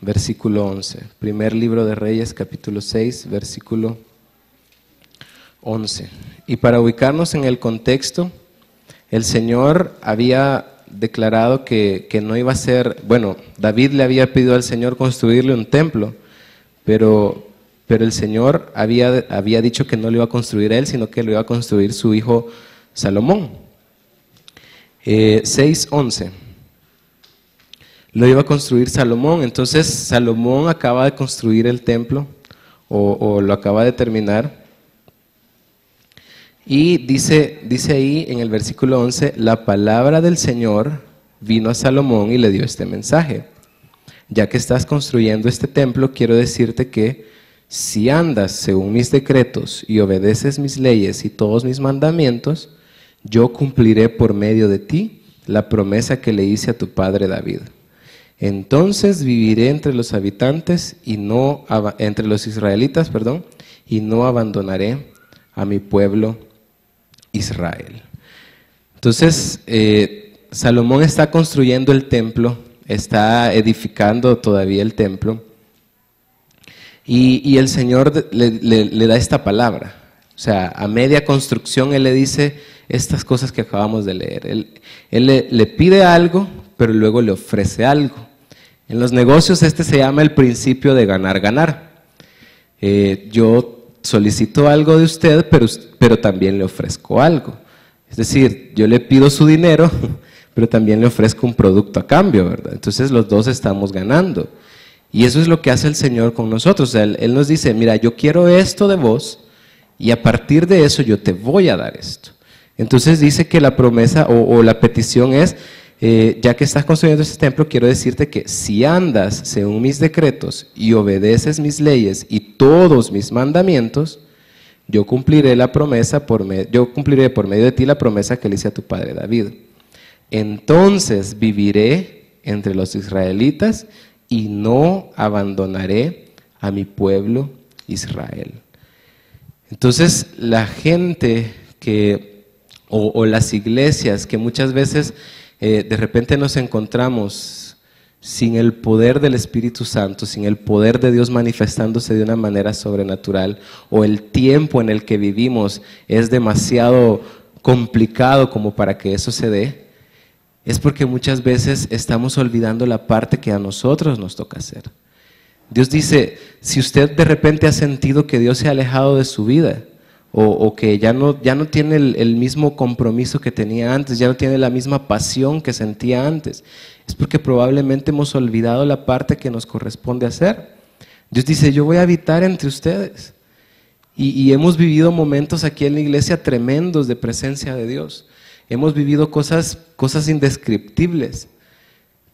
versículo 11. Primer libro de Reyes, capítulo 6, versículo 11. Y para ubicarnos en el contexto, el Señor había declarado que no iba a ser, bueno, David le había pedido al Señor construirle un templo, pero el Señor había dicho que no lo iba a construir él, sino que lo iba a construir su hijo Salomón. 6:11. Lo iba a construir Salomón. Entonces Salomón acaba de construir el templo, o lo acaba de terminar. Y dice ahí en el versículo 11, la palabra del Señor vino a Salomón y le dio este mensaje. Ya que estás construyendo este templo, quiero decirte que si andas según mis decretos y obedeces mis leyes y todos mis mandamientos, yo cumpliré por medio de ti la promesa que le hice a tu padre David. Entonces viviré entre los habitantes entre los israelitas, y no abandonaré a mi pueblo Israel. Entonces, Salomón está construyendo el templo, está edificando todavía el templo, y el Señor le da esta palabra. O sea, a media construcción Él le dice estas cosas que acabamos de leer. Él le pide algo, pero luego le ofrece algo. En los negocios se llama el principio de ganar-ganar. Yo solicito algo de usted, pero también le ofrezco algo. Es decir, yo le pido su dinero, pero también le ofrezco un producto a cambio, ¿verdad? Entonces los dos estamos ganando. Y eso es lo que hace el Señor con nosotros. O sea, Él nos dice, mira, yo quiero esto de vos y a partir de eso yo te voy a dar esto. Entonces dice que la promesa o la petición es, ya que estás construyendo este templo, quiero decirte que si andas según mis decretos y obedeces mis leyes y todos mis mandamientos, yo cumpliré por medio de ti la promesa que le hice a tu padre David. Entonces viviré entre los israelitas y no abandonaré a mi pueblo Israel. Entonces la gente o las iglesias que muchas veces de repente nos encontramos sin el poder del Espíritu Santo, sin el poder de Dios manifestándose de una manera sobrenatural, o el tiempo en el que vivimos es demasiado complicado como para que eso se dé, es porque muchas veces estamos olvidando la parte que a nosotros nos toca hacer. Dios dice, si usted de repente ha sentido que Dios se ha alejado de su vida, o que ya no tiene el mismo compromiso que tenía antes, ya no tiene la misma pasión que sentía antes, es porque probablemente hemos olvidado la parte que nos corresponde hacer. Dios dice, yo voy a habitar entre ustedes. Y hemos vivido momentos aquí en la iglesia tremendos de presencia de Dios. Hemos vivido cosas indescriptibles,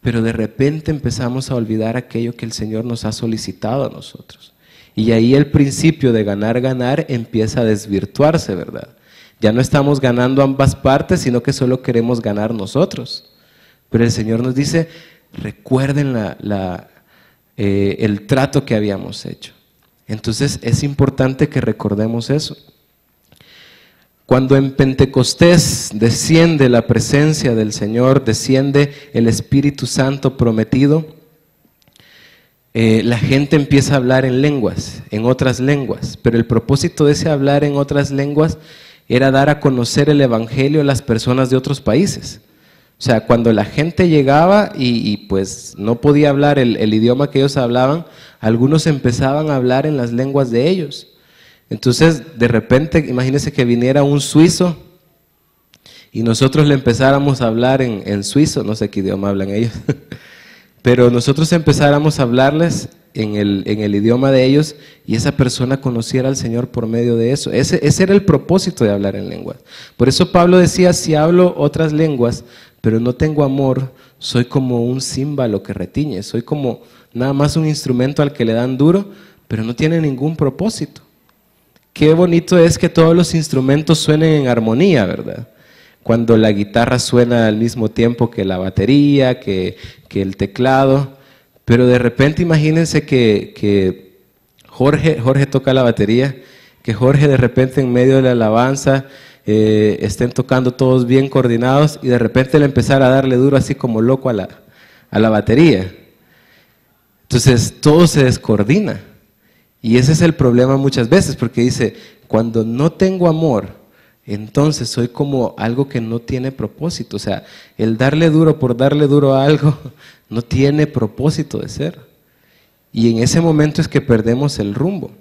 pero de repente empezamos a olvidar aquello que el Señor nos ha solicitado a nosotros. Y ahí el principio de ganar empieza a desvirtuarse, ¿verdad? Ya no estamos ganando ambas partes, sino que solo queremos ganar nosotros. Pero el Señor nos dice, recuerden el trato que habíamos hecho. Entonces es importante que recordemos eso. Cuando en Pentecostés desciende la presencia del Señor, desciende el Espíritu Santo prometido, la gente empieza a hablar en lenguas, en otras lenguas, pero el propósito de ese hablar en otras lenguas era dar a conocer el Evangelio a las personas de otros países. O sea, cuando la gente llegaba y pues no podía hablar el idioma que ellos hablaban, algunos empezaban a hablar en las lenguas de ellos. Entonces, de repente, imagínense que viniera un suizo y nosotros le empezáramos a hablar en suizo, no sé qué idioma hablan ellos, pero nosotros empezáramos a hablarles en el idioma de ellos y esa persona conociera al Señor por medio de eso. Ese era el propósito de hablar en lenguas. Por eso Pablo decía, si hablo otras lenguas, pero no tengo amor, soy como un címbalo que retiñe, soy como nada más un instrumento al que le dan duro, pero no tiene ningún propósito. Qué bonito es que todos los instrumentos suenen en armonía, ¿verdad? Cuando la guitarra suena al mismo tiempo que la batería, que el teclado, pero de repente imagínense que Jorge toca la batería, que Jorge de repente en medio de la alabanza estén tocando todos bien coordinados y de repente le empezara a darle duro así como loco a la batería. Entonces todo se descoordina. Y ese es el problema muchas veces, porque dice, cuando no tengo amor, entonces soy como algo que no tiene propósito. O sea, el darle duro por darle duro a algo no tiene propósito de ser. Y en ese momento es que perdemos el rumbo.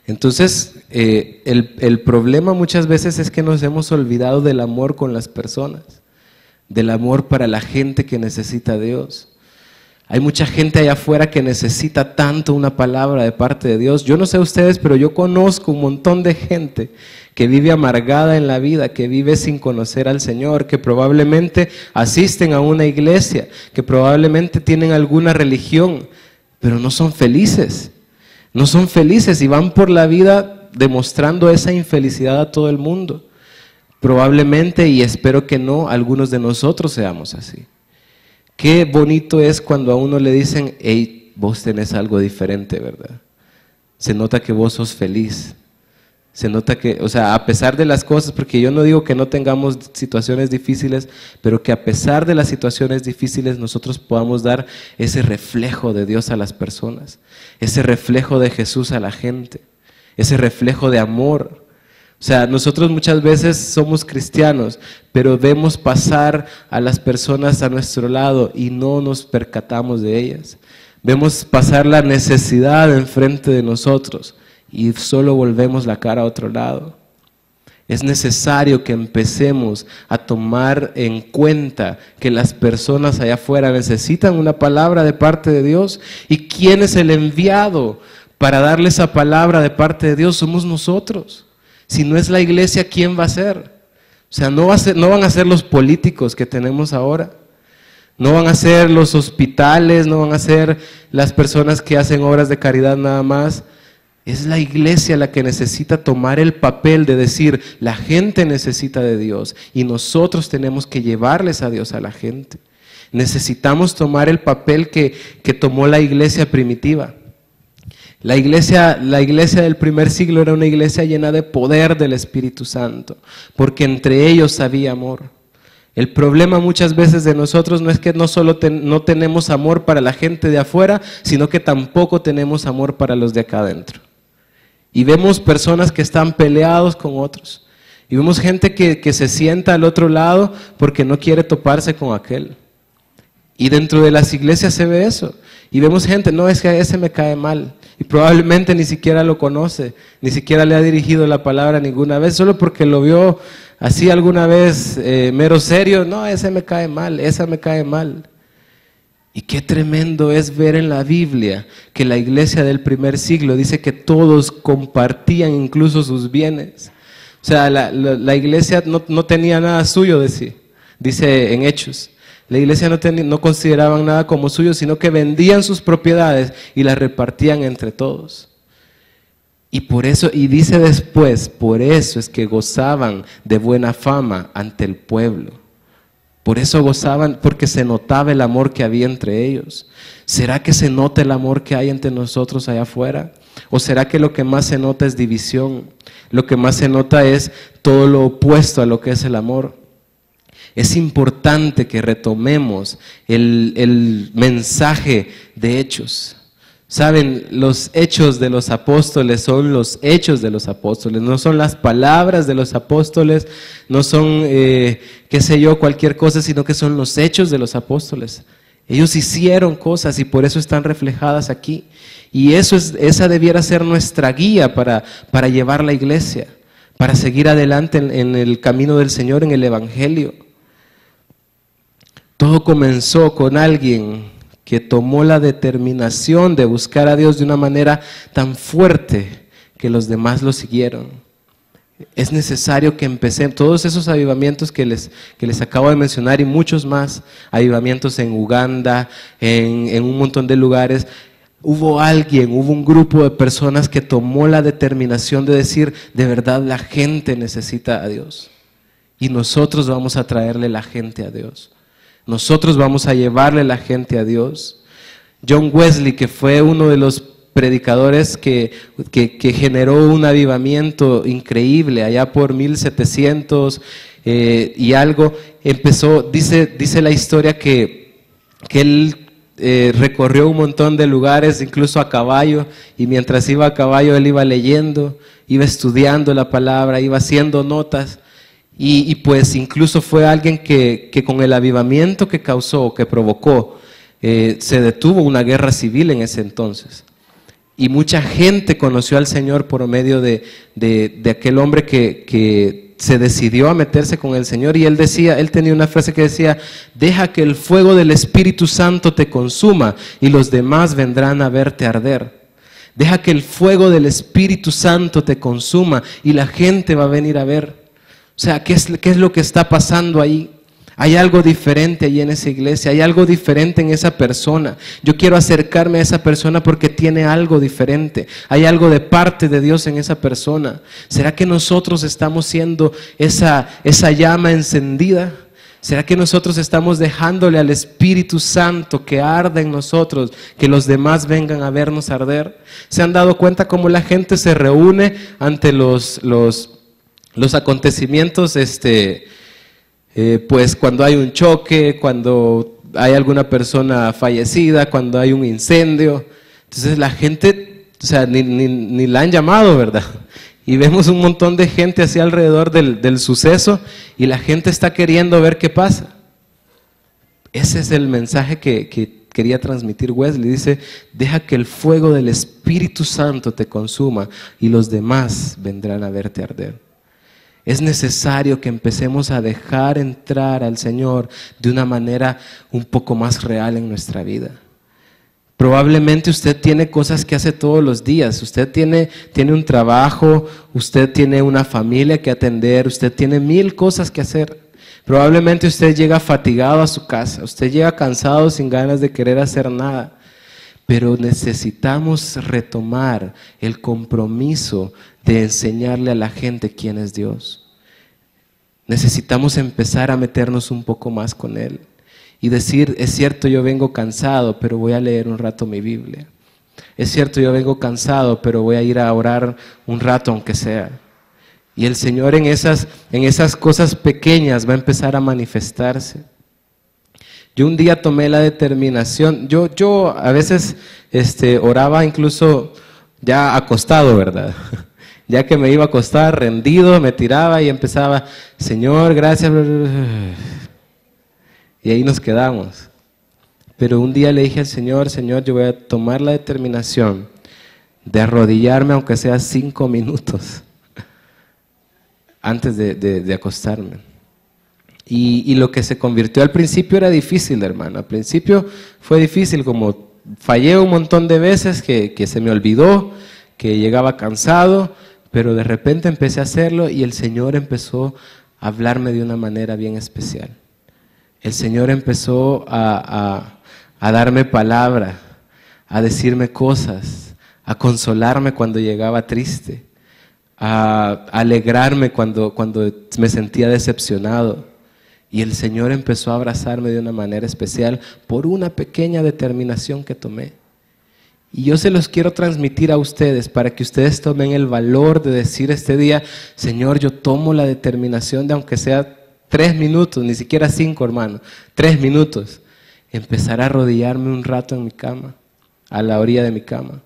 Entonces, el problema muchas veces es que nos hemos olvidado del amor con las personas, del amor para la gente que necesita a Dios. Hay mucha gente allá afuera que necesita tanto una palabra de parte de Dios. Yo no sé ustedes, pero yo conozco un montón de gente que vive amargada en la vida, que vive sin conocer al Señor, que probablemente asisten a una iglesia, que probablemente tienen alguna religión, pero no son felices. No son felices y van por la vida demostrando esa infelicidad a todo el mundo. Probablemente, y espero que no, algunos de nosotros seamos así. Qué bonito es cuando a uno le dicen, hey, vos tenés algo diferente, ¿verdad? Se nota que vos sos feliz. Se nota que, o sea, a pesar de las cosas, porque yo no digo que no tengamos situaciones difíciles, pero que a pesar de las situaciones difíciles nosotros podamos dar ese reflejo de Dios a las personas, ese reflejo de Jesús a la gente, ese reflejo de amor. O sea, nosotros muchas veces somos cristianos, pero vemos pasar a las personas a nuestro lado y no nos percatamos de ellas. Vemos pasar la necesidad enfrente de nosotros y solo volvemos la cara a otro lado. Es necesario que empecemos a tomar en cuenta que las personas allá afuera necesitan una palabra de parte de Dios, y quién es el enviado para darle esa palabra de parte de Dios. Somos nosotros. Si no es la iglesia, ¿quién va a ser? O sea, no van a ser los políticos que tenemos ahora, no van a ser los hospitales, no van a ser las personas que hacen obras de caridad nada más. Es la iglesia la que necesita tomar el papel de decir, la gente necesita de Dios y nosotros tenemos que llevarles a Dios a la gente. Necesitamos tomar el papel que tomó la iglesia primitiva. La iglesia del primer siglo era una iglesia llena de poder del Espíritu Santo, porque entre ellos había amor. El problema muchas veces de nosotros no es que no solo no tenemos amor para la gente de afuera, sino que tampoco tenemos amor para los de acá adentro. Y vemos personas que están peleados con otros. Y vemos gente que se sienta al otro lado porque no quiere toparse con aquel. Y dentro de las iglesias se ve eso. Y vemos gente, no, es que a ese me cae mal. Y probablemente ni siquiera lo conoce, ni siquiera le ha dirigido la palabra ninguna vez, solo porque lo vio así alguna vez mero serio. No, ese me cae mal, esa me cae mal. Y qué tremendo es ver en la Biblia que la iglesia del primer siglo dice que todos compartían incluso sus bienes. O sea, la iglesia no tenía nada suyo de sí, dice en Hechos. La iglesia no consideraban nada como suyo, sino que vendían sus propiedades y las repartían entre todos. Y por eso, y dice después, por eso es que gozaban de buena fama ante el pueblo. Por eso gozaban, porque se notaba el amor que había entre ellos. ¿Será que se nota el amor que hay entre nosotros allá afuera? ¿O será que lo que más se nota es división? Lo que más se nota es todo lo opuesto a lo que es el amor. Es importante que retomemos el mensaje de Hechos. Saben, los hechos de los apóstoles son los hechos de los apóstoles, no son las palabras de los apóstoles, no son, qué sé yo, cualquier cosa, sino que son los hechos de los apóstoles. Ellos hicieron cosas y por eso están reflejadas aquí. Y esa debiera ser nuestra guía para llevar la iglesia, para seguir adelante en el camino del Señor, en el Evangelio. Todo comenzó con alguien que tomó la determinación de buscar a Dios de una manera tan fuerte que los demás lo siguieron. Es necesario que empecemos todos esos avivamientos que les acabo de mencionar y muchos más, avivamientos en Uganda, en un montón de lugares. Hubo un grupo de personas que tomó la determinación de decir, de verdad la gente necesita a Dios y nosotros vamos a traerle la gente a Dios. Nosotros vamos a llevarle la gente a Dios. John Wesley, que fue uno de los predicadores que generó un avivamiento increíble allá por 1700 y algo, empezó, dice la historia que él recorrió un montón de lugares, incluso a caballo, y mientras iba a caballo él iba leyendo, iba estudiando la palabra, iba haciendo notas, y pues incluso fue alguien que con el avivamiento que causó, que provocó, se detuvo una guerra civil en ese entonces. Y mucha gente conoció al Señor por medio de aquel hombre que se decidió a meterse con el Señor. Y él tenía una frase que decía: deja que el fuego del Espíritu Santo te consuma y los demás vendrán a verte arder. Deja que el fuego del Espíritu Santo te consuma y la gente va a venir a ver. O sea, ¿qué es lo que está pasando ahí? Hay algo diferente ahí en esa iglesia, hay algo diferente en esa persona. Yo quiero acercarme a esa persona porque tiene algo diferente. Hay algo de parte de Dios en esa persona. ¿Será que nosotros estamos siendo esa llama encendida? ¿Será que nosotros estamos dejándole al Espíritu Santo que arde en nosotros, que los demás vengan a vernos arder? ¿Se han dado cuenta cómo la gente se reúne ante los acontecimientos, pues cuando hay un choque, cuando hay alguna persona fallecida, cuando hay un incendio? Entonces la gente, o sea, ni la han llamado, ¿verdad? Y vemos un montón de gente así alrededor del suceso y la gente está queriendo ver qué pasa. Ese es el mensaje que quería transmitir Wesley. Dice: deja que el fuego del Espíritu Santo te consuma y los demás vendrán a verte arder. Es necesario que empecemos a dejar entrar al Señor de una manera un poco más real en nuestra vida. Probablemente usted tiene cosas que hace todos los días, usted tiene un trabajo, usted tiene una familia que atender, usted tiene 1000 cosas que hacer. Probablemente usted llega fatigado a su casa, usted llega cansado sin ganas de querer hacer nada. Pero necesitamos retomar el compromiso de enseñarle a la gente quién es Dios. Necesitamos empezar a meternos un poco más con Él y decir: es cierto, yo vengo cansado, pero voy a leer un rato mi Biblia. Es cierto, yo vengo cansado, pero voy a ir a orar un rato aunque sea. Y el Señor en esas cosas pequeñas va a empezar a manifestarse. Yo un día tomé la determinación, yo a veces oraba incluso ya acostado, ¿verdad? Ya que me iba a acostar, rendido, me tiraba y empezaba: Señor, gracias. Y ahí nos quedamos. Pero un día le dije al Señor: Señor, yo voy a tomar la determinación de arrodillarme aunque sea 5 minutos antes de acostarme. Y lo que se convirtió al principio era difícil, hermano. Al principio fue difícil, como fallé un montón de veces, que se me olvidó, que llegaba cansado, pero de repente empecé a hacerlo y el Señor empezó a hablarme de una manera bien especial. El Señor empezó a darme palabra, a decirme cosas, a consolarme cuando llegaba triste, a alegrarme cuando me sentía decepcionado. Y el Señor empezó a abrazarme de una manera especial por una pequeña determinación que tomé. Y yo se los quiero transmitir a ustedes para que ustedes tomen el valor de decir este día: Señor, yo tomo la determinación de, aunque sea 3 minutos, ni siquiera 5, hermano, 3 minutos, empezar a arrodillarme un rato en mi cama, a la orilla de mi cama.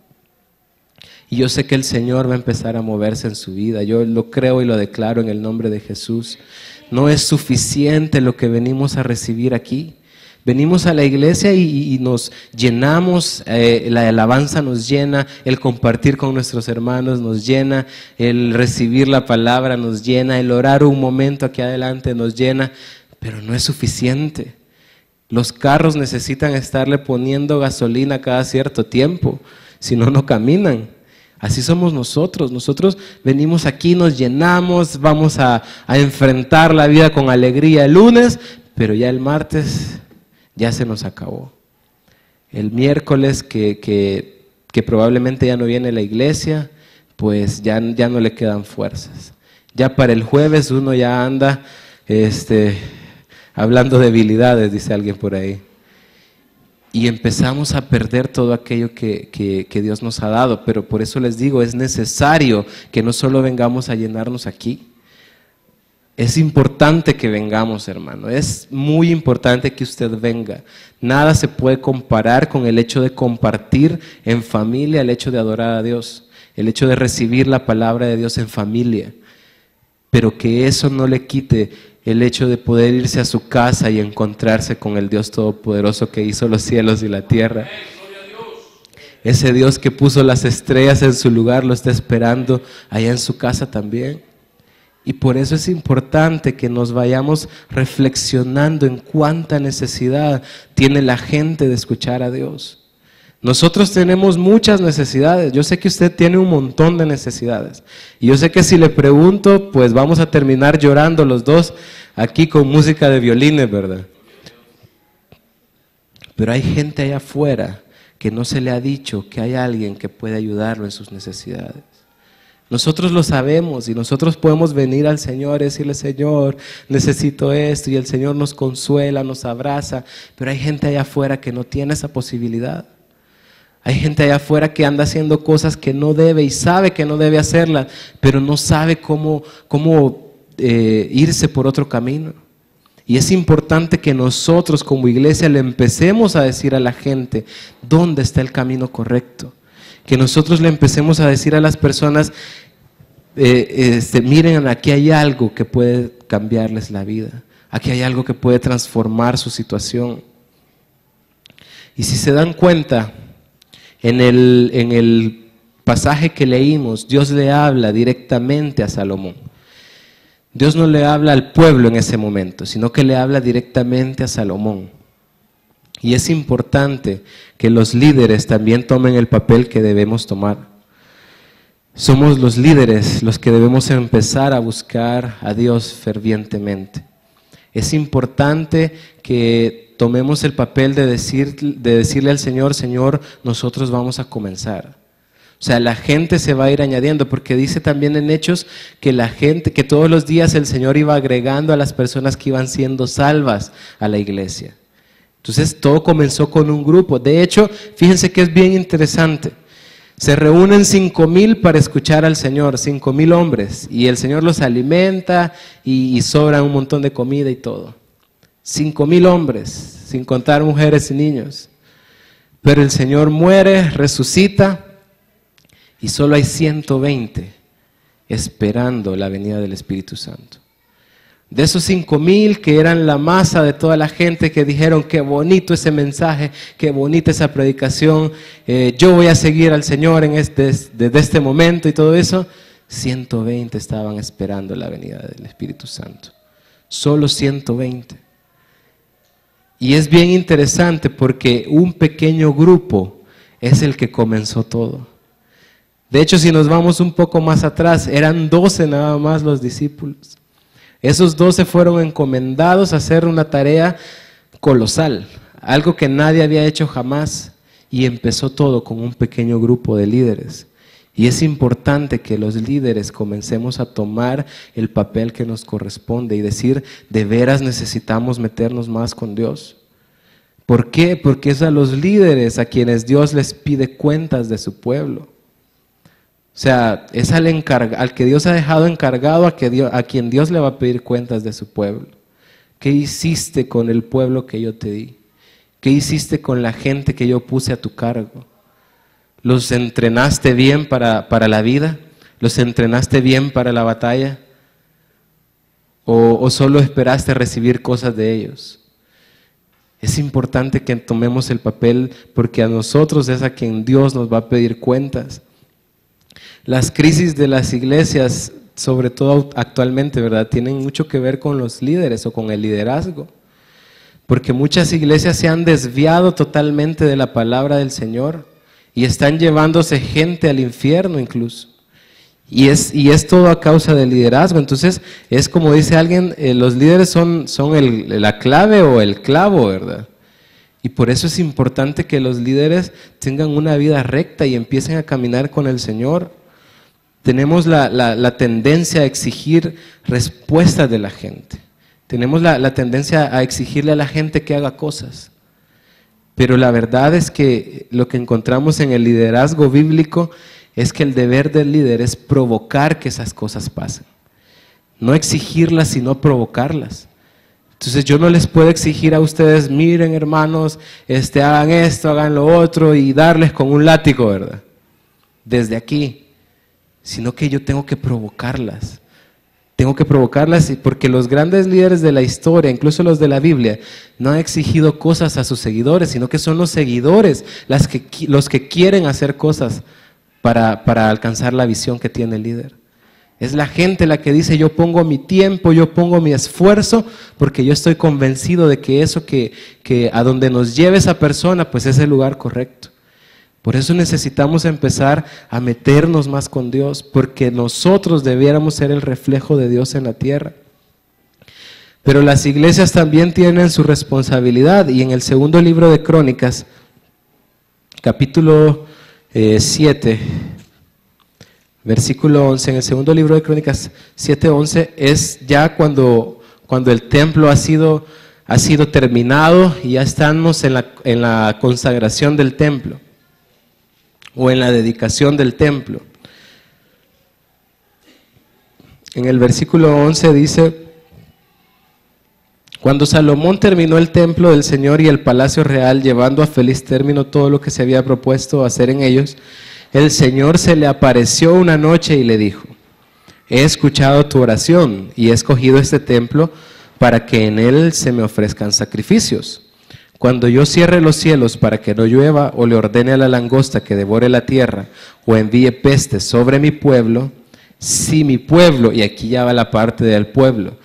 Y yo sé que el Señor va a empezar a moverse en su vida. Yo lo creo y lo declaro en el nombre de Jesús. No es suficiente lo que venimos a recibir aquí. Venimos a la iglesia y nos llenamos, la alabanza nos llena, el compartir con nuestros hermanos nos llena, el recibir la palabra nos llena, el orar un momento aquí adelante nos llena, pero no es suficiente. Los carros necesitan estarle poniendo gasolina cada cierto tiempo, si no, no caminan. Así somos nosotros. Nosotros venimos aquí, nos llenamos, vamos a enfrentar la vida con alegría el lunes, pero ya el martes ya se nos acabó. El miércoles que probablemente ya no viene a la iglesia, pues ya no le quedan fuerzas. Ya para el jueves uno ya anda hablando debilidades, dice alguien por ahí. Y empezamos a perder todo aquello que Dios nos ha dado. Pero por eso les digo, es necesario que no solo vengamos a llenarnos aquí. Es importante que vengamos, hermano. Es muy importante que usted venga. Nada se puede comparar con el hecho de compartir en familia, el hecho de adorar a Dios, el hecho de recibir la palabra de Dios en familia. Pero que eso no le quite el hecho de poder irse a su casa y encontrarse con el Dios Todopoderoso que hizo los cielos y la tierra. Ese Dios que puso las estrellas en su lugar lo está esperando allá en su casa también. Y por eso es importante que nos vayamos reflexionando en cuánta necesidad tiene la gente de escuchar a Dios. Nosotros tenemos muchas necesidades. Yo sé que usted tiene un montón de necesidades. Y yo sé que si le pregunto, pues vamos a terminar llorando los dos aquí con música de violines, ¿verdad? Pero hay gente allá afuera que no se le ha dicho que hay alguien que puede ayudarlo en sus necesidades. Nosotros lo sabemos y nosotros podemos venir al Señor y decirle: Señor, necesito esto, y el Señor nos consuela, nos abraza, pero hay gente allá afuera que no tiene esa posibilidad. Hay gente allá afuera que anda haciendo cosas que no debe y sabe que no debe hacerlas, pero no sabe cómo irse por otro camino. Y es importante que nosotros como iglesia le empecemos a decir a la gente dónde está el camino correcto. Que nosotros le empecemos a decir a las personas, miren, aquí hay algo que puede cambiarles la vida. Aquí hay algo que puede transformar su situación. Y si se dan cuenta, en el pasaje que leímos, Dios le habla directamente a Salomón. Dios no le habla al pueblo en ese momento, sino que le habla directamente a Salomón. Y es importante que los líderes también tomen el papel que debemos tomar. Somos los líderes los que debemos empezar a buscar a Dios fervientemente. Es importante que tomemos el papel de decirle al Señor: Señor, nosotros vamos a comenzar. O sea, la gente se va a ir añadiendo, porque dice también en Hechos que la gente, que todos los días el Señor iba agregando a las personas que iban siendo salvas a la iglesia. Entonces todo comenzó con un grupo. De hecho, fíjense que es bien interesante. Se reúnen 5,000 para escuchar al Señor, 5,000 hombres, y el Señor los alimenta y sobra un montón de comida y todo. 5,000 hombres, sin contar mujeres y niños. Pero el Señor muere, resucita, y solo hay 120 esperando la venida del Espíritu Santo. De esos 5,000 que eran la masa de toda la gente que dijeron: qué bonito ese mensaje, qué bonita esa predicación, yo voy a seguir al Señor desde este momento y todo eso, 120 estaban esperando la venida del Espíritu Santo. Solo 120. Y es bien interesante porque un pequeño grupo es el que comenzó todo. De hecho, si nos vamos un poco más atrás, eran 12 nada más los discípulos. Esos 12 fueron encomendados a hacer una tarea colosal, algo que nadie había hecho jamás, y empezó todo con un pequeño grupo de líderes. Y es importante que los líderes comencemos a tomar el papel que nos corresponde y decir: de veras necesitamos meternos más con Dios. ¿Por qué? Porque es a los líderes a quienes Dios les pide cuentas de su pueblo. O sea, es al que Dios ha dejado encargado, a quien Dios le va a pedir cuentas de su pueblo. ¿Qué hiciste con el pueblo que yo te di? ¿Qué hiciste con la gente que yo puse a tu cargo? ¿Los entrenaste bien para la vida? ¿Los entrenaste bien para la batalla? ¿O solo esperaste recibir cosas de ellos? Es importante que tomemos el papel, porque a nosotros es a quien Dios nos va a pedir cuentas. Las crisis de las iglesias, sobre todo actualmente, ¿verdad?, tienen mucho que ver con los líderes o con el liderazgo. Porque muchas iglesias se han desviado totalmente de la palabra del Señor y están llevándose gente al infierno incluso. Y es todo a causa del liderazgo. Entonces es como dice alguien, los líderes son la clave o el clavo, ¿verdad? Y por eso es importante que los líderes tengan una vida recta y empiecen a caminar con el Señor. Tenemos la tendencia a exigir respuestas de la gente. Tenemos la tendencia a exigirle a la gente que haga cosas. Pero la verdad es que lo que encontramos en el liderazgo bíblico es que el deber del líder es provocar que esas cosas pasen. No exigirlas, sino provocarlas. Entonces yo no les puedo exigir a ustedes, miren hermanos, hagan esto, hagan lo otro y darles con un látigo, ¿verdad? Desde aquí, sino que yo tengo que provocarlas. Tengo que provocarlas porque los grandes líderes de la historia, incluso los de la Biblia, no han exigido cosas a sus seguidores, sino que son los seguidores los que quieren hacer cosas para alcanzar la visión que tiene el líder. Es la gente la que dice, yo pongo mi tiempo, yo pongo mi esfuerzo, porque yo estoy convencido de que eso que a donde nos lleve esa persona, pues es el lugar correcto. Por eso necesitamos empezar a meternos más con Dios, porque nosotros debiéramos ser el reflejo de Dios en la tierra. Pero las iglesias también tienen su responsabilidad, y en el segundo libro de Crónicas, capítulo 7, versículo 11, en el segundo libro de Crónicas 7:11, es ya cuando el templo ha sido terminado y ya estamos en la consagración del templo o en la dedicación del templo. En el versículo 11 dice: cuando Salomón terminó el templo del Señor y el palacio real, llevando a feliz término todo lo que se había propuesto hacer en ellos, el Señor se le apareció una noche y le dijo: he escuchado tu oración y he escogido este templo para que en él se me ofrezcan sacrificios. Cuando yo cierre los cielos para que no llueva, o le ordene a la langosta que devore la tierra, o envíe pestes sobre mi pueblo, si mi pueblo, y aquí ya va la parte del pueblo,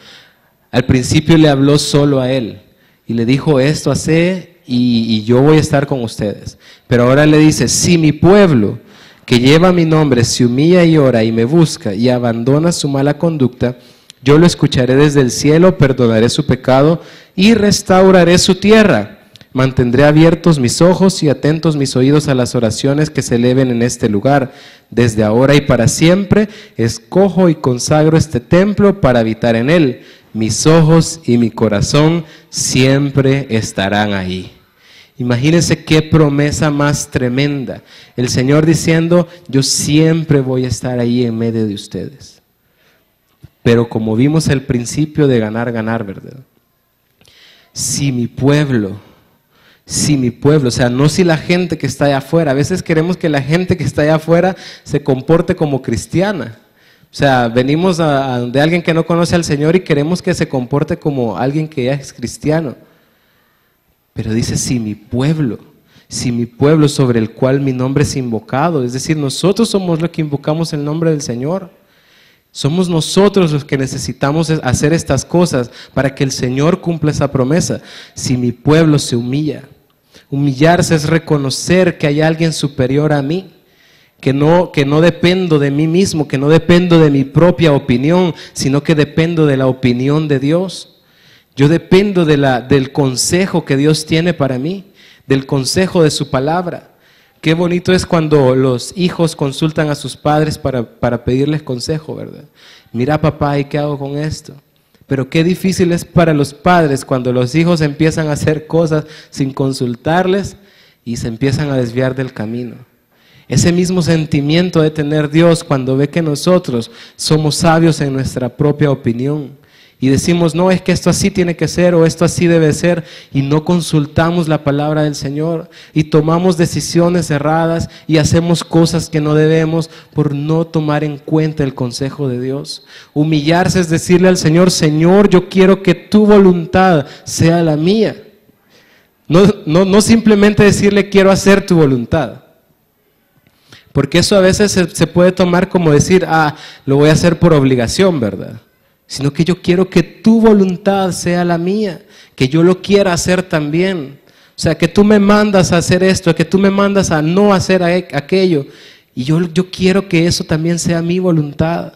al principio le habló solo a él y le dijo: esto hace y yo voy a estar con ustedes. Pero ahora le dice: si mi pueblo, que lleva mi nombre, se humilla y ora y me busca y abandona su mala conducta, yo lo escucharé desde el cielo, perdonaré su pecado y restauraré su tierra. Mantendré abiertos mis ojos y atentos mis oídos a las oraciones que se eleven en este lugar. Desde ahora y para siempre escojo y consagro este templo para habitar en él. Mis ojos y mi corazón siempre estarán ahí. Imagínense qué promesa más tremenda. El Señor diciendo: yo siempre voy a estar ahí en medio de ustedes. Pero como vimos el principio de ganar, ganar, ¿verdad? Si mi pueblo, o sea, no si la gente que está allá afuera. A veces queremos que la gente que está allá afuera se comporte como cristiana. O sea, venimos de alguien que no conoce al Señor y queremos que se comporte como alguien que ya es cristiano. Pero dice: si mi pueblo sobre el cual mi nombre es invocado, es decir, nosotros somos los que invocamos el nombre del Señor. Somos nosotros los que necesitamos hacer estas cosas para que el Señor cumpla esa promesa. Si mi pueblo se humilla. Humillarse es reconocer que hay alguien superior a mí, que no dependo de mí mismo, que no dependo de mi propia opinión, sino que dependo de la opinión de Dios. Yo dependo del consejo que Dios tiene para mí, del consejo de su palabra. Qué bonito es cuando los hijos consultan a sus padres para pedirles consejo, ¿verdad? Mira, papá, ¿y qué hago con esto? Pero qué difícil es para los padres cuando los hijos empiezan a hacer cosas sin consultarles y se empiezan a desviar del camino. Ese mismo sentimiento de tener Dios cuando ve que nosotros somos sabios en nuestra propia opinión y decimos: no, es que esto así tiene que ser o esto así debe ser, y no consultamos la palabra del Señor y tomamos decisiones erradas y hacemos cosas que no debemos por no tomar en cuenta el consejo de Dios. Humillarse es decirle al Señor: Señor, yo quiero que tu voluntad sea la mía. No simplemente decirle: quiero hacer tu voluntad. Porque eso a veces se puede tomar como decir: lo voy a hacer por obligación, ¿verdad? Sino que yo quiero que tu voluntad sea la mía, que yo lo quiera hacer también. O sea, que tú me mandas a hacer esto, que tú me mandas a no hacer aquello, y yo quiero que eso también sea mi voluntad.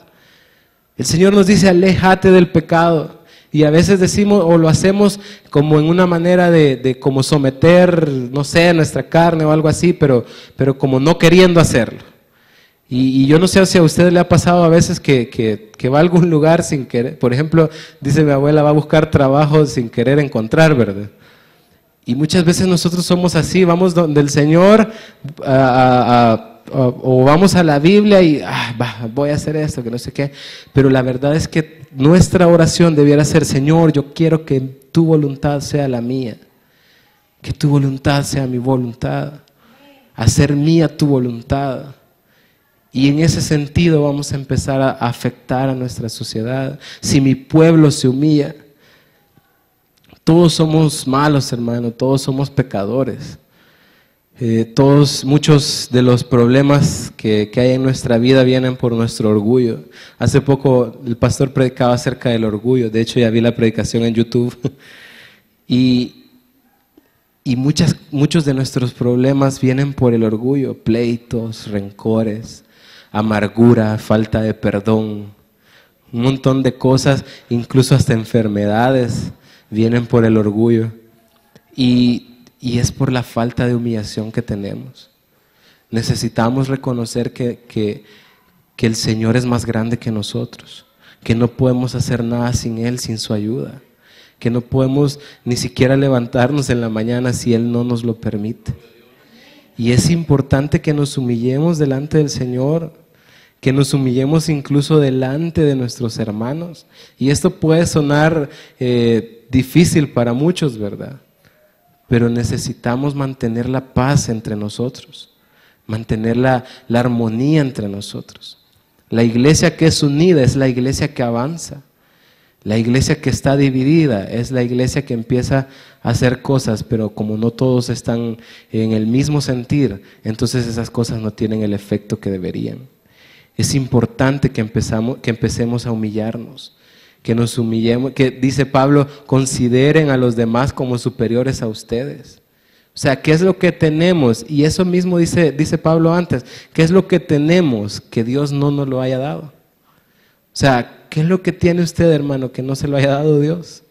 El Señor nos dice: aléjate del pecado. Y a veces decimos o lo hacemos como en una manera de como someter, no sé, nuestra carne o algo así, pero como no queriendo hacerlo. Y yo no sé si a usted le ha pasado a veces que va a algún lugar sin querer. Por ejemplo, dice mi abuela, va a buscar trabajo sin querer encontrar, ¿verdad? Y muchas veces nosotros somos así, vamos donde el Señor o vamos a la Biblia y voy a hacer esto, que no sé qué. Pero la verdad es que nuestra oración debiera ser: Señor, yo quiero que tu voluntad sea la mía, que tu voluntad sea mi voluntad, hacer mía tu voluntad. Y en ese sentido vamos a empezar a afectar a nuestra sociedad. Si mi pueblo se humilla, todos somos malos, hermano, todos somos pecadores. Muchos de los problemas que hay en nuestra vida vienen por nuestro orgullo. Hace poco el pastor predicaba acerca del orgullo. De hecho, ya vi la predicación en YouTube. y muchos de nuestros problemas vienen por el orgullo: pleitos, rencores, amargura, falta de perdón. Un montón de cosas, incluso hasta enfermedades, vienen por el orgullo. Y es por la falta de humillación que tenemos. Necesitamos reconocer que el Señor es más grande que nosotros, que no podemos hacer nada sin Él, sin su ayuda, que no podemos ni siquiera levantarnos en la mañana si Él no nos lo permite. Y es importante que nos humillemos delante del Señor, que nos humillemos incluso delante de nuestros hermanos. Y esto puede sonar difícil para muchos, ¿verdad? Pero necesitamos mantener la paz entre nosotros, mantener la armonía entre nosotros. La iglesia que es unida es la iglesia que avanza. La iglesia que está dividida es la iglesia que empieza a hacer cosas, pero como no todos están en el mismo sentir, entonces esas cosas no tienen el efecto que deberían. Es importante que empecemos a humillarnos, que nos humillemos, que dice Pablo: consideren a los demás como superiores a ustedes. O sea, ¿qué es lo que tenemos? Y eso mismo dice Pablo antes: ¿qué es lo que tenemos que Dios no nos lo haya dado? O sea, ¿qué es lo que tiene usted, hermano, que no se lo haya dado Dios?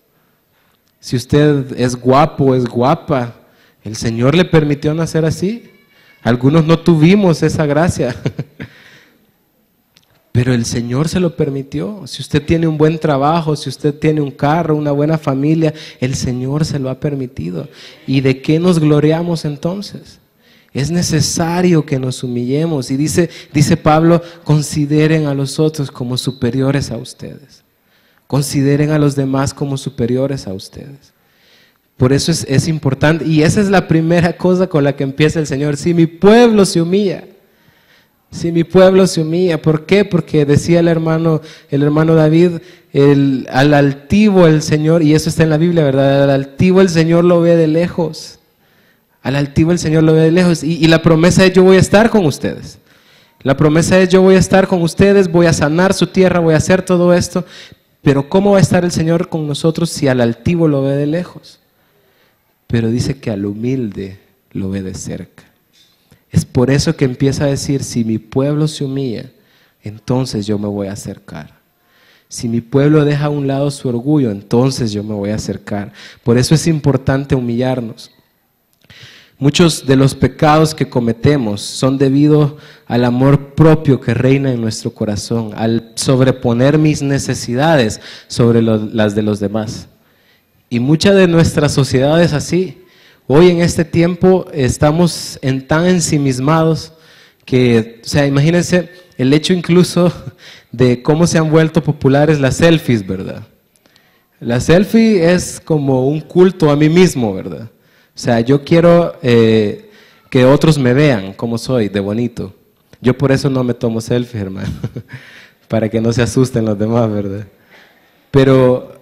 Si usted es guapo o es guapa, el Señor le permitió nacer así. Algunos no tuvimos esa gracia. Pero el Señor se lo permitió. Si usted tiene un buen trabajo, si usted tiene un carro, una buena familia, el Señor se lo ha permitido. ¿Y de qué nos gloriamos entonces? Es necesario que nos humillemos. Y dice Pablo: consideren a los otros como superiores a ustedes. Consideren a los demás como superiores a ustedes. Por eso es importante. Y esa es la primera cosa con la que empieza el Señor: si mi pueblo se humilla. Si mi pueblo se humilla. ¿Por qué? Porque decía el hermano David: al altivo el Señor, y eso está en la Biblia, ¿verdad? Al altivo el Señor lo ve de lejos. Al altivo el Señor lo ve de lejos. Y la promesa es: yo voy a estar con ustedes. La promesa es: yo voy a estar con ustedes, voy a sanar su tierra, voy a hacer todo esto. Pero ¿cómo va a estar el Señor con nosotros si al altivo lo ve de lejos? Pero dice que al humilde lo ve de cerca. Es por eso que empieza a decir: si mi pueblo se humilla, entonces yo me voy a acercar. Si mi pueblo deja a un lado su orgullo, entonces yo me voy a acercar. Por eso es importante humillarnos. Muchos de los pecados que cometemos son debido al amor propio que reina en nuestro corazón, al sobreponer mis necesidades sobre las de los demás. Y mucha de nuestra sociedad es así. Hoy en este tiempo estamos tan ensimismados que, o sea, imagínense el hecho incluso de cómo se han vuelto populares las selfies, ¿verdad? La selfie es como un culto a mí mismo, ¿verdad? O sea, yo quiero que otros me vean como soy, de bonito. Yo por eso no me tomo selfies, hermano, para que no se asusten los demás, ¿verdad? Pero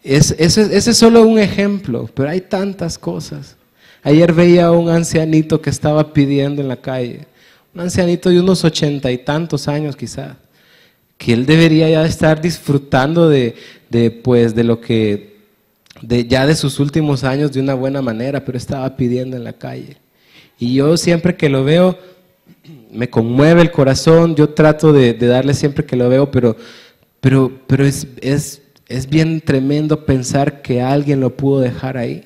ese es solo un ejemplo, pero hay tantas cosas. Ayer veía a un ancianito que estaba pidiendo en la calle, un ancianito de unos 80 y tantos años quizás, que él debería ya estar disfrutando de sus últimos años de una buena manera, pero estaba pidiendo en la calle. Y yo siempre que lo veo, me conmueve el corazón. Yo trato de darle siempre que lo veo, pero es bien tremendo pensar que alguien lo pudo dejar ahí.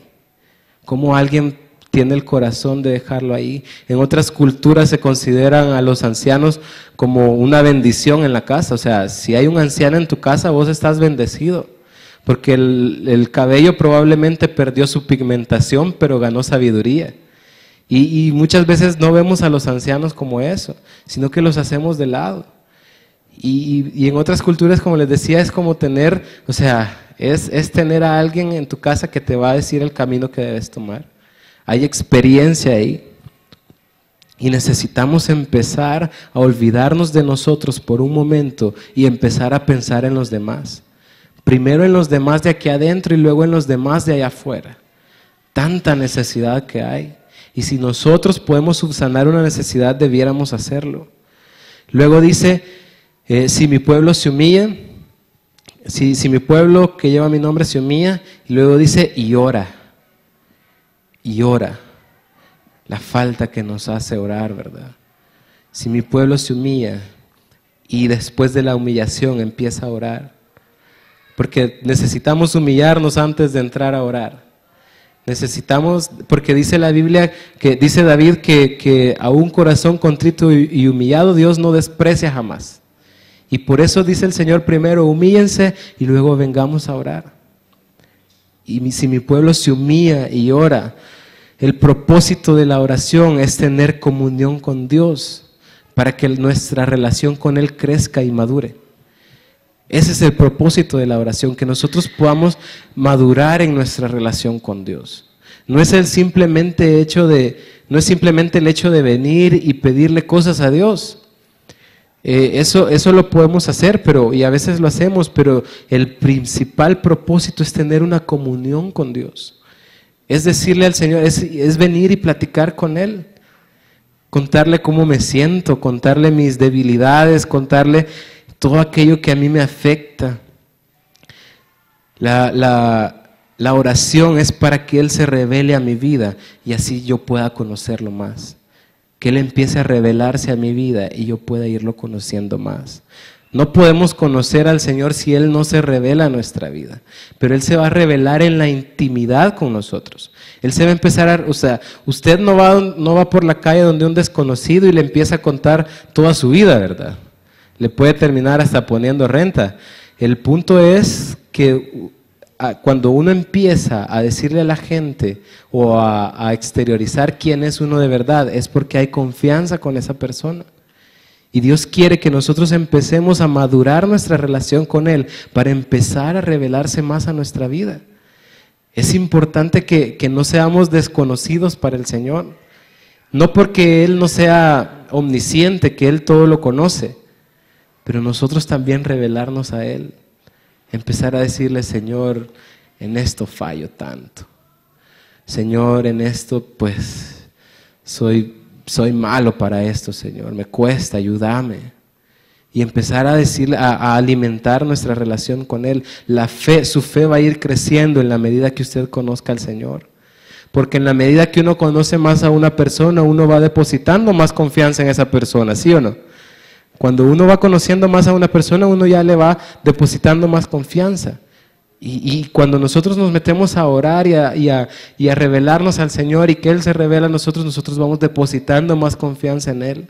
Cómo alguien tiene el corazón de dejarlo ahí. En otras culturas se consideran a los ancianos como una bendición en la casa. O sea, si hay un anciano en tu casa, vos estás bendecido. Porque el cabello probablemente perdió su pigmentación, pero ganó sabiduría. Y muchas veces no vemos a los ancianos como eso, sino que los hacemos de lado. Y en otras culturas, como les decía, es como tener, o sea, es tener a alguien en tu casa que te va a decir el camino que debes tomar. Hay experiencia ahí. Y necesitamos empezar a olvidarnos de nosotros por un momento y empezar a pensar en los demás. Primero en los demás de aquí adentro y luego en los demás de allá afuera. Tanta necesidad que hay. Y si nosotros podemos subsanar una necesidad, debiéramos hacerlo. Luego dice, si mi pueblo se humilla, si mi pueblo que lleva mi nombre se humilla, y luego dice, y ora. Y ora. La falta que nos hace orar, ¿verdad? Si mi pueblo se humilla y después de la humillación empieza a orar, porque necesitamos humillarnos antes de entrar a orar. Necesitamos, porque dice la Biblia, que dice David que a un corazón contrito y humillado Dios no desprecia jamás. Y por eso dice el Señor primero, humíllense y luego vengamos a orar. Y si mi pueblo se humilla y ora, el propósito de la oración es tener comunión con Dios para que nuestra relación con Él crezca y madure. Ese es el propósito de la oración, que nosotros podamos madurar en nuestra relación con Dios. No es simplemente el hecho de venir y pedirle cosas a Dios. Eso lo podemos hacer, y a veces lo hacemos, pero el principal propósito es tener una comunión con Dios. Es decirle al Señor, es venir y platicar con Él, contarle cómo me siento, contarle mis debilidades, contarle todo aquello que a mí me afecta. La oración es para que Él se revele a mi vida y así yo pueda conocerlo más. Que Él empiece a revelarse a mi vida y yo pueda irlo conociendo más. No podemos conocer al Señor si Él no se revela a nuestra vida, pero Él se va a revelar en la intimidad con nosotros. Él se va a empezar usted no va por la calle donde un desconocido y le empieza a contar toda su vida, ¿verdad? Le puede terminar hasta poniendo renta. El punto es que cuando uno empieza a decirle a la gente o a exteriorizar quién es uno de verdad, es porque hay confianza con esa persona. Y Dios quiere que nosotros empecemos a madurar nuestra relación con Él para empezar a revelarse más a nuestra vida. Es importante que no seamos desconocidos para el Señor. No porque Él no sea omnisciente, que Él todo lo conoce, pero nosotros también revelarnos a Él. Empezar a decirle, Señor, en esto fallo tanto. Señor, en esto pues soy malo para esto, Señor, me cuesta, ayúdame. Y empezar a decirle, a alimentar nuestra relación con Él. Su fe va a ir creciendo en la medida que usted conozca al Señor. Porque en la medida que uno conoce más a una persona, uno va depositando más confianza en esa persona, ¿sí o no? Cuando uno va conociendo más a una persona, uno ya le va depositando más confianza. Y cuando nosotros nos metemos a orar y a revelarnos al Señor y que Él se revela a nosotros vamos depositando más confianza en Él.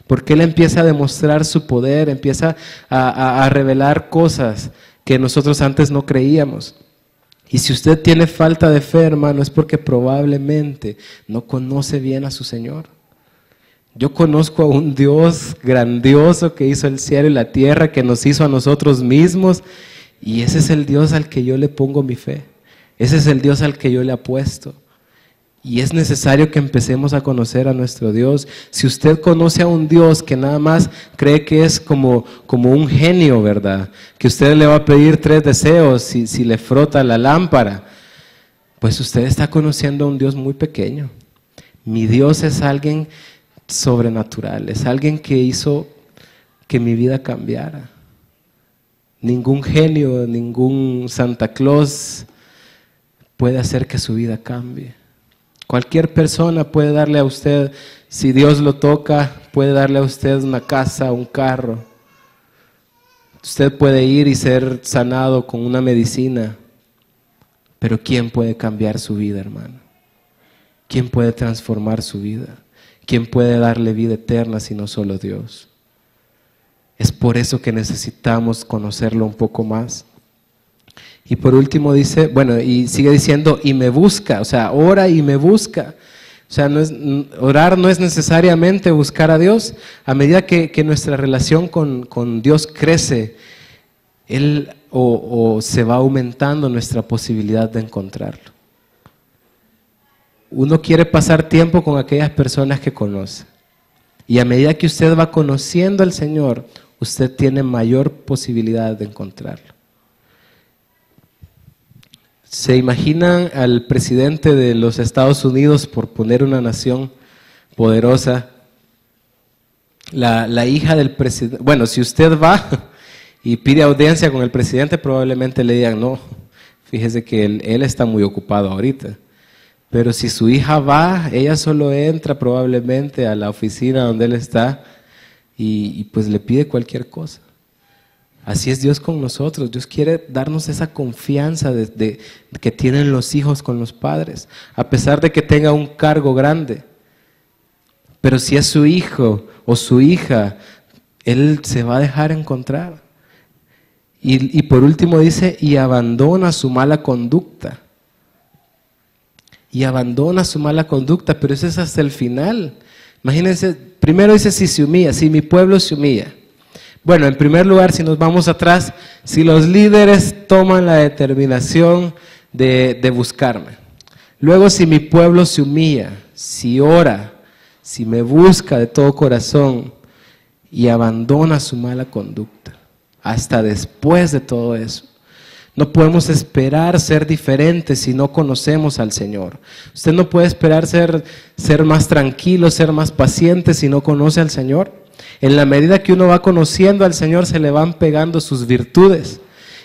Porque Él empieza a demostrar su poder, empieza a revelar cosas que nosotros antes no creíamos. Y si usted tiene falta de fe, hermano, es porque probablemente no conoce bien a su Señor. Yo conozco a un Dios grandioso que hizo el cielo y la tierra, que nos hizo a nosotros mismos. Y ese es el Dios al que yo le pongo mi fe. Ese es el Dios al que yo le apuesto. Y es necesario que empecemos a conocer a nuestro Dios. Si usted conoce a un Dios que nada más cree que es como un genio, ¿verdad? Que usted le va a pedir 3 deseos si le frota la lámpara, pues usted está conociendo a un Dios muy pequeño. Mi Dios es alguien sobrenatural, es alguien que hizo que mi vida cambiara. Ningún genio, ningún Santa Claus puede hacer que su vida cambie. Cualquier persona puede darle a usted, si Dios lo toca, puede darle a usted una casa, un carro. Usted puede ir y ser sanado con una medicina, pero ¿quién puede cambiar su vida, hermano? ¿Quién puede transformar su vida? ¿Quién puede darle vida eterna sino solo Dios? Es por eso que necesitamos conocerlo un poco más. Y por último dice, y sigue diciendo, y me busca, o sea, ora y me busca. O sea, orar no es necesariamente buscar a Dios. A medida que nuestra relación con Dios crece, se va aumentando nuestra posibilidad de encontrarlo. Uno quiere pasar tiempo con aquellas personas que conoce. Y a medida que usted va conociendo al Señor, usted tiene mayor posibilidad de encontrarlo. ¿Se imaginan al presidente de los Estados Unidos, por poner una nación poderosa, la hija del presidente? Bueno, si usted va y pide audiencia con el presidente, probablemente le digan, no, fíjese que él está muy ocupado ahorita. Pero si su hija va, ella solo entra probablemente a la oficina donde él está y pues le pide cualquier cosa. Así es Dios con nosotros. Dios quiere darnos esa confianza que tienen los hijos con los padres, a pesar de que tenga un cargo grande. Pero si es su hijo o su hija, Él se va a dejar encontrar. Y por último dice, y abandona su mala conducta. Y abandona su mala conducta, pero eso es hasta el final. Imagínense, primero dice si se humilla, si mi pueblo se humilla. Bueno, en primer lugar, si nos vamos atrás, si los líderes toman la determinación de buscarme. Luego, si mi pueblo se humilla, si ora, si me busca de todo corazón y abandona su mala conducta. Hasta después de todo eso. No podemos esperar ser diferentes si no conocemos al Señor. Usted no puede esperar ser más tranquilo, ser más paciente si no conoce al Señor. En la medida que uno va conociendo al Señor, se le van pegando sus virtudes.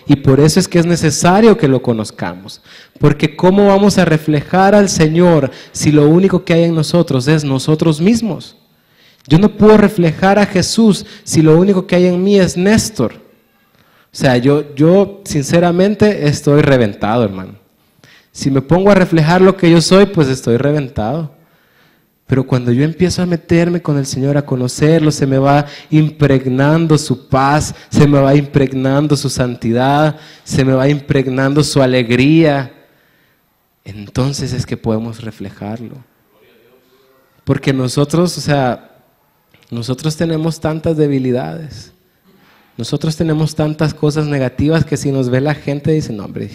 Y por eso es que es necesario que lo conozcamos. Porque ¿cómo vamos a reflejar al Señor si lo único que hay en nosotros es nosotros mismos? Yo no puedo reflejar a Jesús si lo único que hay en mí es Néstor. O sea, yo sinceramente estoy reventado, hermano. Si me pongo a reflejar lo que yo soy, pues estoy reventado. Pero cuando yo empiezo a meterme con el Señor, a conocerlo, se me va impregnando su paz, se me va impregnando su santidad, se me va impregnando su alegría. Entonces es que podemos reflejarlo. Porque nosotros tenemos tantas debilidades. Nosotros tenemos tantas cosas negativas que si nos ve la gente dice, no hombre,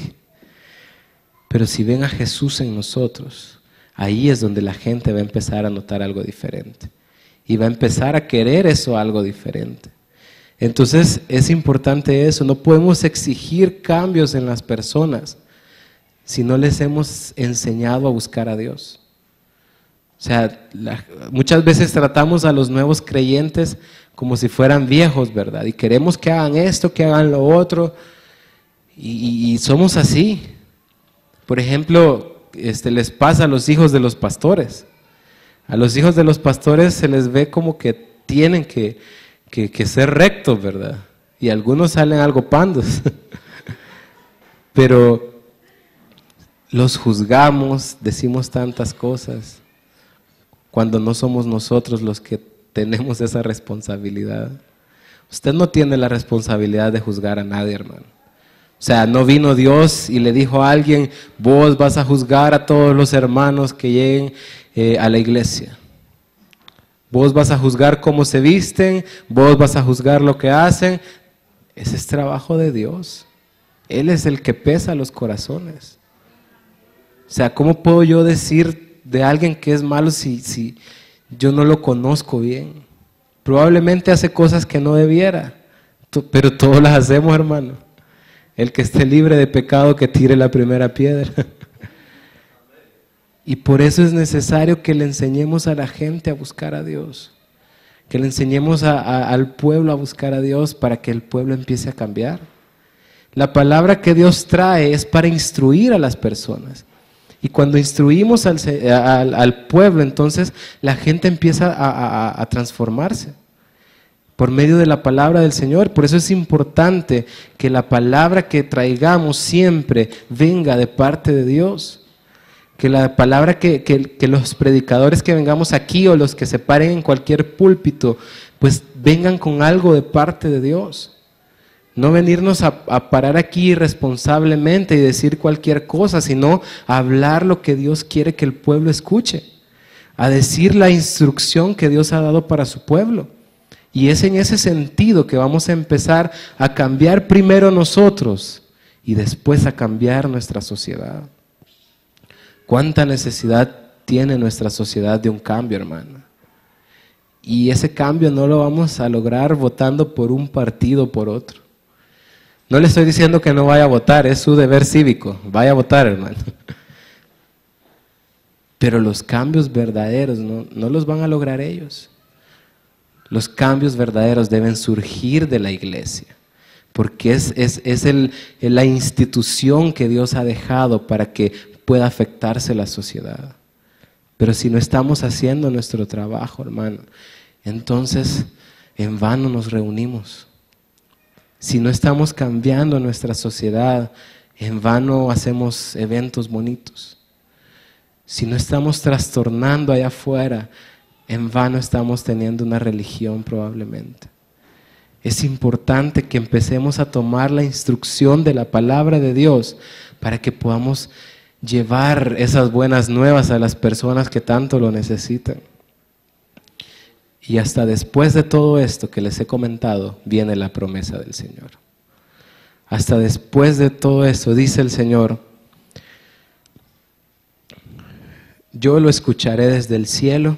pero si ven a Jesús en nosotros, ahí es donde la gente va a empezar a notar algo diferente y va a empezar a querer eso algo diferente. Entonces es importante eso, no podemos exigir cambios en las personas si no les hemos enseñado a buscar a Dios. O sea, muchas veces tratamos a los nuevos creyentes como si fueran viejos, ¿verdad? Y queremos que hagan esto, que hagan lo otro, y somos así. Por ejemplo, les pasa a los hijos de los pastores. A los hijos de los pastores se les ve como que tienen que ser rectos, ¿verdad? Y algunos salen algo pandos. Pero los juzgamos, decimos tantas cosas, cuando no somos nosotros los que tenemos esa responsabilidad. Usted no tiene la responsabilidad de juzgar a nadie, hermano. O sea, no vino Dios y le dijo a alguien, vos vas a juzgar a todos los hermanos que lleguen a la iglesia. Vos vas a juzgar cómo se visten, vos vas a juzgar lo que hacen. Ese es trabajo de Dios. Él es el que pesa los corazones. O sea, ¿cómo puedo yo decir de alguien que es malo si yo no lo conozco bien? Probablemente hace cosas que no debiera, pero todos las hacemos, hermano. El que esté libre de pecado, que tire la primera piedra. Y por eso es necesario que le enseñemos a la gente a buscar a Dios, que le enseñemos al pueblo a buscar a Dios para que el pueblo empiece a cambiar. La palabra que Dios trae es para instruir a las personas. Y cuando instruimos al pueblo, entonces la gente empieza a transformarse por medio de la palabra del Señor. Por eso es importante que la palabra que traigamos siempre venga de parte de Dios. Que la palabra que los predicadores que vengamos aquí o los que se paren en cualquier púlpito, pues vengan con algo de parte de Dios. No venirnos a parar aquí irresponsablemente y decir cualquier cosa, sino hablar lo que Dios quiere que el pueblo escuche. a decir la instrucción que Dios ha dado para su pueblo. Y es en ese sentido que vamos a empezar a cambiar primero nosotros y después a cambiar nuestra sociedad. ¿Cuánta necesidad tiene nuestra sociedad de un cambio, hermano? Y ese cambio no lo vamos a lograr votando por un partido o por otro. No le estoy diciendo que no vaya a votar, es su deber cívico. Vaya a votar, hermano. Pero los cambios verdaderos no los van a lograr ellos. Los cambios verdaderos deben surgir de la iglesia, porque es la institución que Dios ha dejado para que pueda afectarse la sociedad. Pero si no estamos haciendo nuestro trabajo, hermano, entonces en vano nos reunimos. Si no estamos cambiando nuestra sociedad, en vano hacemos eventos bonitos. Si no estamos trastornando allá afuera, en vano estamos teniendo una religión probablemente. Es importante que empecemos a tomar la instrucción de la palabra de Dios para que podamos llevar esas buenas nuevas a las personas que tanto lo necesitan. Y hasta después de todo esto que les he comentado, viene la promesa del Señor. Hasta después de todo eso, dice el Señor, yo lo escucharé desde el cielo,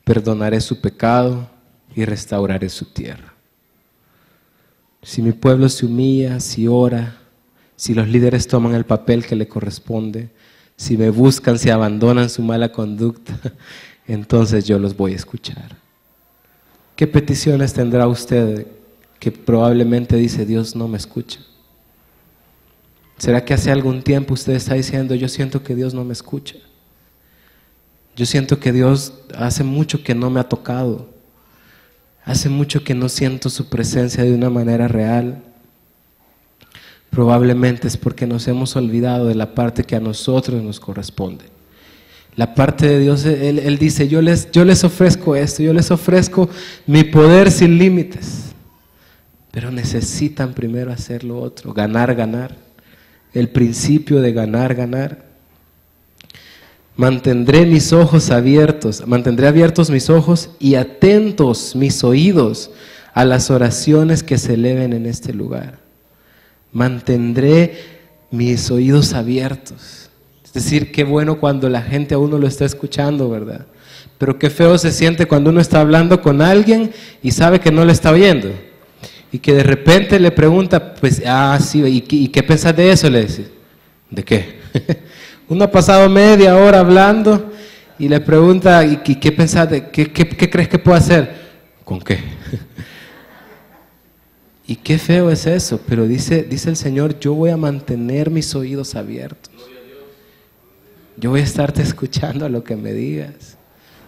perdonaré su pecado y restauraré su tierra. Si mi pueblo se humilla, si ora, si los líderes toman el papel que le corresponde, si me buscan, si abandonan su mala conducta, entonces yo los voy a escuchar. ¿Qué peticiones tendrá usted que probablemente dice Dios no me escucha? ¿Será que hace algún tiempo usted está diciendo yo siento que Dios no me escucha? Yo siento que Dios hace mucho que no me ha tocado. Hace mucho que no siento su presencia de una manera real. Probablemente es porque nos hemos olvidado de la parte que a nosotros nos corresponde. La parte de Dios, Él dice, yo les ofrezco esto, yo les ofrezco mi poder sin límites. Pero necesitan primero hacer lo otro, ganar, ganar. El principio de ganar, ganar. Mantendré mis ojos abiertos, mantendré abiertos mis ojos y atentos mis oídos a las oraciones que se eleven en este lugar. Mantendré mis oídos abiertos. Es decir, qué bueno cuando la gente a uno lo está escuchando, ¿verdad? Pero qué feo se siente cuando uno está hablando con alguien y sabe que no le está oyendo. Y que de repente le pregunta, pues, sí, ¿y qué pensás de eso? Le dice, ¿de qué? Uno ha pasado media hora hablando y le pregunta, ¿y qué pensás de qué crees que puedo hacer? ¿Con qué? Y qué feo es eso, pero dice el Señor, yo voy a mantener mis oídos abiertos. Yo voy a estarte escuchando a lo que me digas.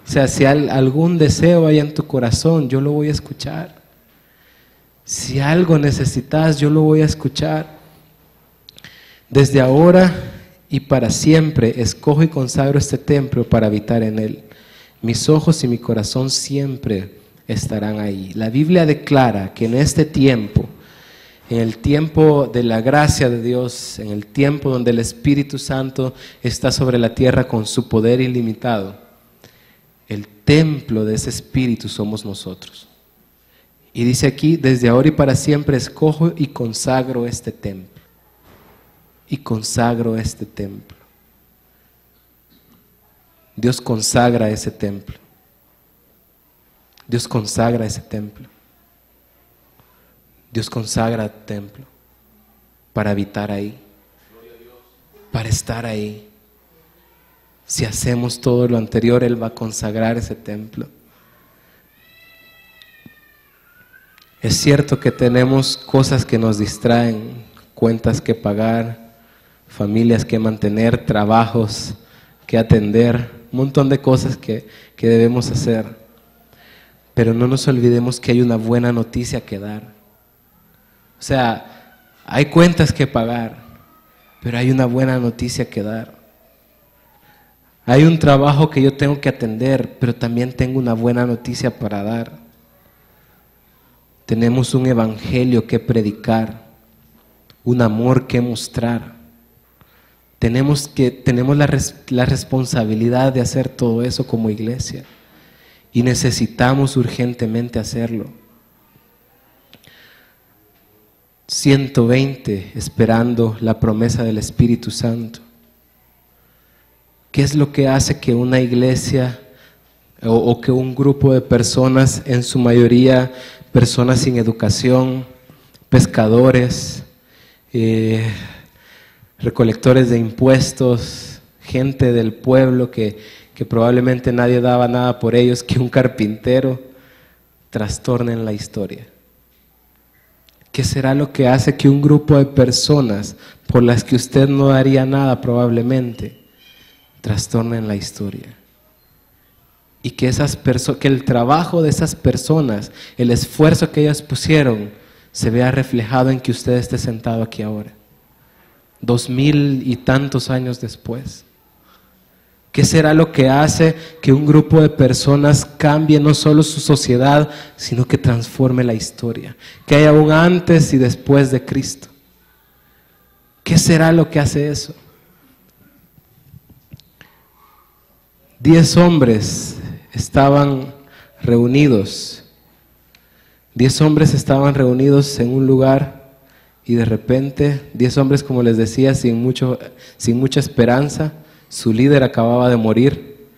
O sea, si algún deseo hay en tu corazón, yo lo voy a escuchar. Si algo necesitas, yo lo voy a escuchar. Desde ahora y para siempre escojo y consagro este templo para habitar en él. Mis ojos y mi corazón siempre estarán ahí. La Biblia declara que en este tiempo, en el tiempo de la gracia de Dios, en el tiempo donde el Espíritu Santo está sobre la tierra con su poder ilimitado, el templo de ese Espíritu somos nosotros. Y dice aquí, desde ahora y para siempre escojo y consagro este templo. Y consagro este templo. Dios consagra ese templo. Dios consagra ese templo. Dios consagra el templo para habitar ahí, para estar ahí. Si hacemos todo lo anterior, Él va a consagrar ese templo. Es cierto que tenemos cosas que nos distraen, cuentas que pagar, familias que mantener, trabajos que atender, un montón de cosas que debemos hacer. Pero no nos olvidemos que hay una buena noticia que dar. O sea, hay cuentas que pagar, pero hay una buena noticia que dar. Hay un trabajo que yo tengo que atender, pero también tengo una buena noticia para dar. Tenemos un evangelio que predicar, un amor que mostrar. Tenemos la responsabilidad de hacer todo eso como iglesia y necesitamos urgentemente hacerlo. 120 esperando la promesa del Espíritu Santo. ¿Qué es lo que hace que una iglesia o que un grupo de personas, en su mayoría personas sin educación, pescadores, recolectores de impuestos, gente del pueblo que probablemente nadie daba nada por ellos, que un carpintero, trastornen la historia? ¿Qué será lo que hace que un grupo de personas por las que usted no daría nada probablemente trastornen la historia? Y que el trabajo de esas personas, el esfuerzo que ellas pusieron, se vea reflejado en que usted esté sentado aquí ahora, 2000 y tantos años después. ¿Qué será lo que hace que un grupo de personas cambie no solo su sociedad, sino que transforme la historia? Que haya un antes y después de Cristo. ¿Qué será lo que hace eso? 10 hombres estaban reunidos. 10 hombres estaban reunidos en un lugar y de repente 10 hombres, como les decía, sin mucha esperanza. Su líder acababa de morir.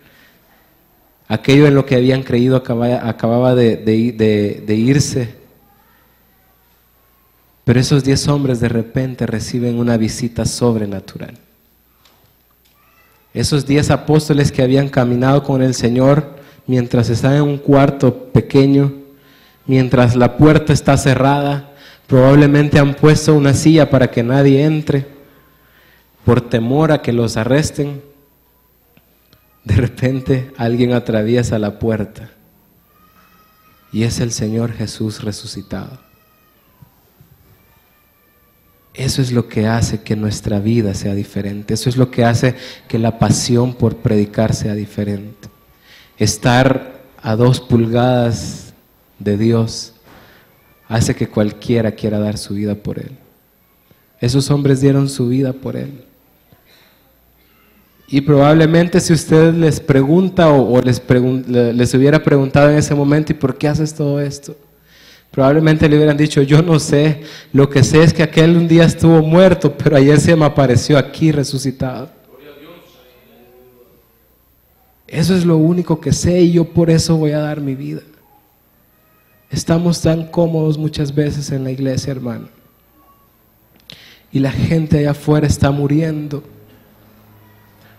Aquello en lo que habían creído acababa de irse. Pero esos 10 hombres de repente reciben una visita sobrenatural. Esos 10 apóstoles que habían caminado con el Señor mientras están en un cuarto pequeño, mientras la puerta está cerrada, probablemente han puesto una silla para que nadie entre, por temor a que los arresten. De repente alguien atraviesa la puerta y es el Señor Jesús resucitado. Eso es lo que hace que nuestra vida sea diferente. Eso es lo que hace que la pasión por predicar sea diferente. Estar a 2 pulgadas de Dios hace que cualquiera quiera dar su vida por Él. Esos hombres dieron su vida por Él. Y probablemente si usted les pregunta o les hubiera preguntado en ese momento, ¿y por qué haces todo esto? Probablemente le hubieran dicho, yo no sé, lo que sé es que aquel un día estuvo muerto, pero ayer se me apareció aquí resucitado. Eso es lo único que sé y yo por eso voy a dar mi vida. Estamos tan cómodos muchas veces en la iglesia, hermano. Y la gente allá afuera está muriendo.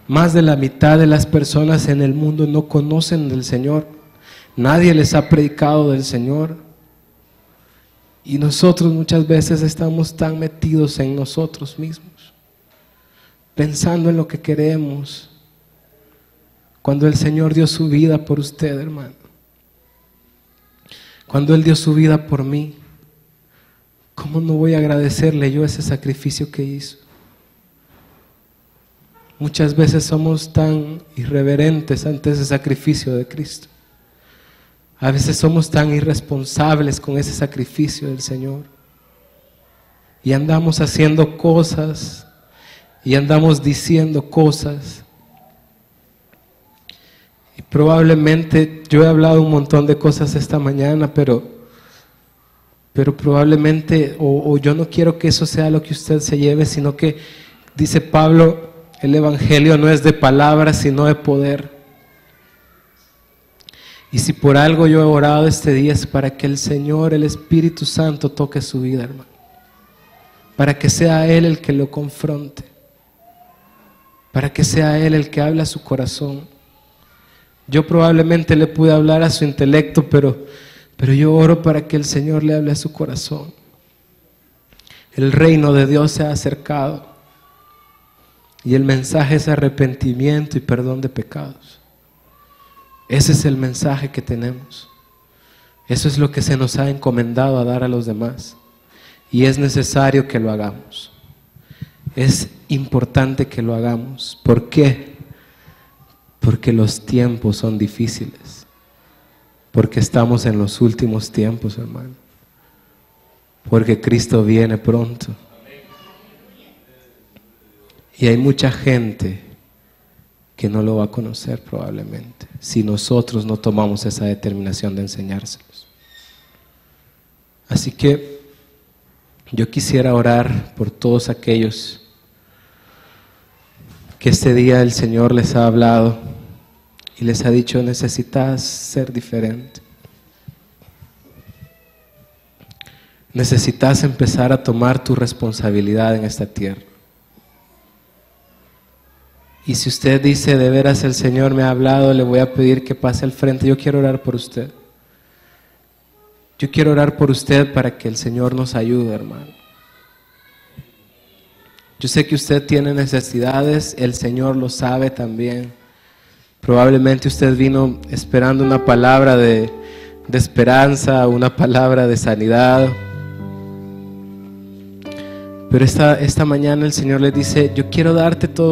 Más de la mitad de las personas en el mundo no conocen del Señor. Nadie les ha predicado del Señor. Y nosotros muchas veces estamos tan metidos en nosotros mismos, pensando en lo que queremos, cuando el Señor dio su vida por usted, hermano. Cuando Él dio su vida por mí, ¿cómo no voy a agradecerle yo ese sacrificio que hizo? Muchas veces somos tan irreverentes ante ese sacrificio de Cristo. A veces somos tan irresponsables con ese sacrificio del Señor. Y andamos haciendo cosas y andamos diciendo cosas. Y probablemente yo he hablado un montón de cosas esta mañana, pero probablemente, o yo no quiero que eso sea lo que usted se lleve, sino que, dice Pablo, el evangelio no es de palabras, sino de poder. Y si por algo yo he orado este día es para que el Señor, el Espíritu Santo, toque su vida, hermano. Para que sea Él el que lo confronte. Para que sea Él el que hable a su corazón. Yo probablemente le pude hablar a su intelecto, pero yo oro para que el Señor le hable a su corazón. El reino de Dios se ha acercado. Y el mensaje es arrepentimiento y perdón de pecados. Ese es el mensaje que tenemos. Eso es lo que se nos ha encomendado a dar a los demás. Y es necesario que lo hagamos. Es importante que lo hagamos. ¿Por qué? Porque los tiempos son difíciles. Porque estamos en los últimos tiempos, hermano. Porque Cristo viene pronto. Y hay mucha gente que no lo va a conocer probablemente, si nosotros no tomamos esa determinación de enseñárselos. Así que yo quisiera orar por todos aquellos que este día el Señor les ha hablado y les ha dicho: necesitas ser diferente. Necesitas empezar a tomar tu responsabilidad en esta tierra. Y si usted dice: de veras el Señor me ha hablado, le voy a pedir que pase al frente. Yo quiero orar por usted. Yo quiero orar por usted para que el Señor nos ayude, hermano. Yo sé que usted tiene necesidades, el Señor lo sabe también. Probablemente usted vino esperando una palabra de esperanza, una palabra de sanidad. Pero esta mañana el Señor le dice: yo quiero darte todo